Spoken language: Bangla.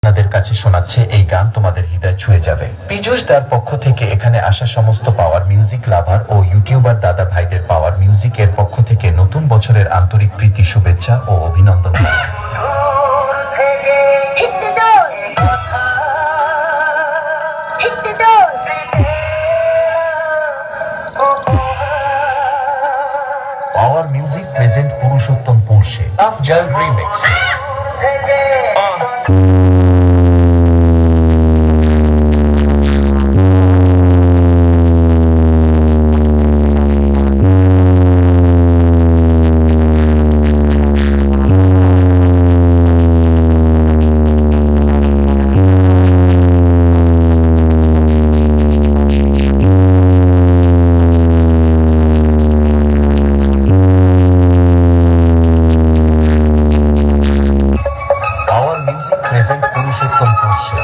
আপনাদের কাছে শোনাচ্ছে। এই গান তোমাদের হৃদয় ছুঁয়ে যাবে। পীযূষ দার পক্ষ থেকে এখানে আসা সমস্ত পাওয়ার মিউজিক লাভার ও ইউটিউবার দাদা ভাইদের পাওয়ার মিউজিক এর পক্ষ থেকে নতুন বছরের আন্তরিক প্রীতি, শুভেচ্ছা ও অভিনন্দন। Power music present Purushottam পোরশে Afzal remix. Present Purushottam পোরশে।